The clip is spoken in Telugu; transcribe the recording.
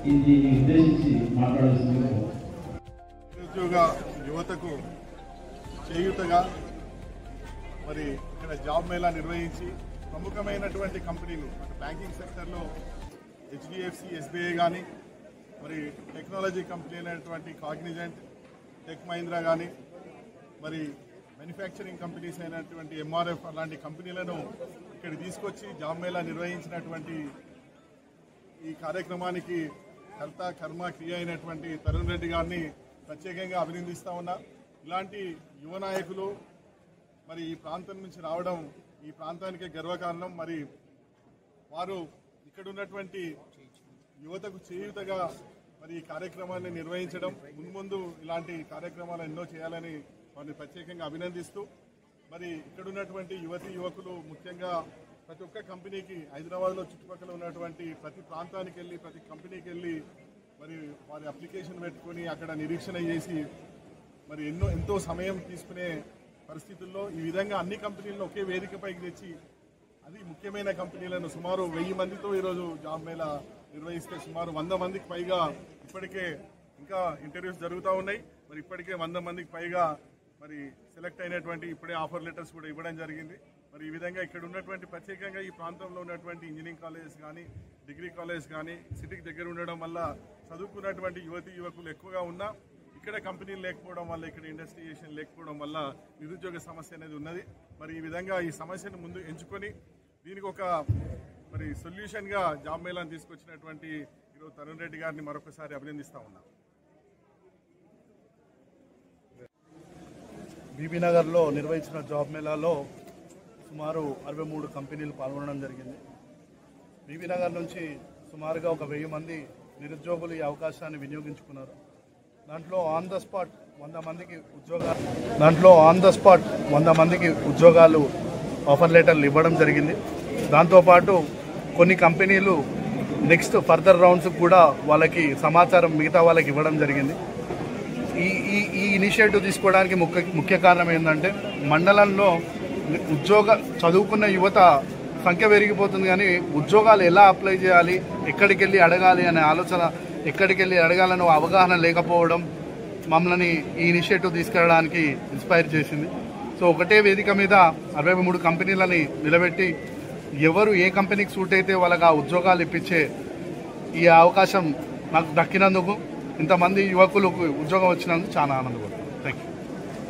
దీన్ని ఉద్దేశించి మాట్లాడాల్సింది. నిరుద్యోగ యువతకు చేయూతగా మరి ఇక్కడ జాబ్ మేళా నిర్వహించి ప్రముఖమైనటువంటి కంపెనీలు బ్యాంకింగ్ సెక్టర్లో హెచ్డిఎఫ్సి, ఎస్బీఐ కానీ, మరి టెక్నాలజీ కంపెనీ అయినటువంటి కాగ్నిజెంట్, టెక్ మహీంద్రా కానీ, మరి మ్యానుఫ్యాక్చరింగ్ కంపెనీస్ అయినటువంటి ఎంఆర్ఎఫ్ అలాంటి కంపెనీలను ఇక్కడ తీసుకొచ్చి జాబ్ మేళా నిర్వహించినటువంటి ఈ కార్యక్రమానికి కర్త కర్మ క్రియ అయినటువంటి తరుణ్ రెడ్డి గారిని ప్రత్యేకంగా అభినందిస్తా ఉన్నా. ఇలాంటి యువ నాయకులు మరి ఈ ప్రాంతం నుంచి రావడం ఈ ప్రాంతానికే గర్వకారణం. మరి వారు ఇక్కడ ఉన్నటువంటి యువతకు చేయూతగా మరి ఈ కార్యక్రమాన్ని నిర్వహించడం, మున్ముందు ఇలాంటి కార్యక్రమాలు ఎన్నో చేయాలని వారిని ప్రత్యేకంగా అభినందిస్తూ, మరి ఇక్కడ ఉన్నటువంటి యువతీ యువకులు ముఖ్యంగా ప్రతి ఒక్క కంపెనీకి హైదరాబాద్లో చుట్టుపక్కల ఉన్నటువంటి ప్రతి ప్రాంతానికి వెళ్ళి ప్రతి కంపెనీకి వెళ్ళి మరి వారి అప్లికేషన్ పెట్టుకొని అక్కడ నిరీక్షణ చేసి మరి ఎంతో సమయం తీసుకునే పరిస్థితుల్లో ఈ విధంగా అన్ని కంపెనీలను ఒకే వేదికపైకి తెచ్చి అది ముఖ్యమైన కంపెనీలను సుమారు 1000 మందితో ఈరోజు జాబ్ మేళా నిర్వహిస్తే సుమారు 100 మందికి పైగా ఇప్పటికే ఇంకా ఇంటర్వ్యూస్ జరుగుతూ ఉన్నాయి. మరి ఇప్పటికే 100 మందికి పైగా మరి సెలెక్ట్ అయినటువంటి ఇప్పుడే ఆఫర్ లెటర్స్ కూడా ఇవ్వడం జరిగింది. మరి ఈ విధంగా ఇక్కడ ఉన్నటువంటి ప్రత్యేకంగా ఈ ప్రాంతంలో ఉన్నటువంటి ఇంజనీరింగ్ కాలేజెస్ కానీ, డిగ్రీ కాలేజ్ కానీ సిటీకి దగ్గర ఉండడం వల్ల చదువుకున్నటువంటి యువతీ యువకులు ఎక్కువగా ఉన్నా ఇక్కడ కంపెనీలు లేకపోవడం వల్ల, ఇక్కడ ఇండస్ట్రియేషన్ లేకపోవడం వల్ల నిరుద్యోగ సమస్య అనేది ఉన్నది. మరి ఈ విధంగా ఈ సమస్యను ముందు ఎంచుకొని దీనికి ఒక మరి సొల్యూషన్గా జాబ్ మేళాను తీసుకొచ్చినటువంటి ఈరోజు తరుణ్ రెడ్డి గారిని మరొకసారి అభినందిస్తా ఉన్నా. బీబీ నగర్లో నిర్వహించిన జాబ్ మేళాలో సుమారు 63 కంపెనీలు పాల్గొనడం జరిగింది. బీబీ నగర్ నుంచి సుమారుగా ఒక 1000 మంది నిరుద్యోగులు ఈ అవకాశాన్ని వినియోగించుకున్నారు. దాంట్లో ఆన్ ద స్పాట్ 100 మందికి ఉద్యోగాలు ఆఫర్ లెటర్లు ఇవ్వడం జరిగింది. దాంతోపాటు కొన్ని కంపెనీలు నెక్స్ట్ ఫర్దర్ రౌండ్స్ కూడా వాళ్ళకి సమాచారం మిగతా వాళ్ళకి ఇవ్వడం జరిగింది. ఈ ఇనిషియేటివ్ తీసుకోవడానికి ముఖ్య కారణం ఏంటంటే మండలంలో చదువుకున్న యువత సంఖ్య పెరిగిపోతుంది, కానీ ఉద్యోగాలు ఎలా అప్లై చేయాలి, ఎక్కడికి వెళ్ళి అడగాలి అనే ఆలోచన, ఎక్కడికి వెళ్ళి అడగాలనే అవగాహన లేకపోవడం మమ్మల్ని ఈ ఇనిషియేటివ్ తీసుకెళ్ళడానికి ఇన్స్పైర్ చేసింది. సో ఒకటే వేదిక మీద 63 కంపెనీలని నిలబెట్టి ఎవరు ఏ కంపెనీకి సూట్ అయితే వాళ్ళకి ఆ ఉద్యోగాలు ఇప్పించే ఈ అవకాశం నాకు దక్కినందుకు, ఇంతమంది యువకులకు ఉద్యోగం వచ్చినందుకు చాలా ఆనందపడుతున్నాను.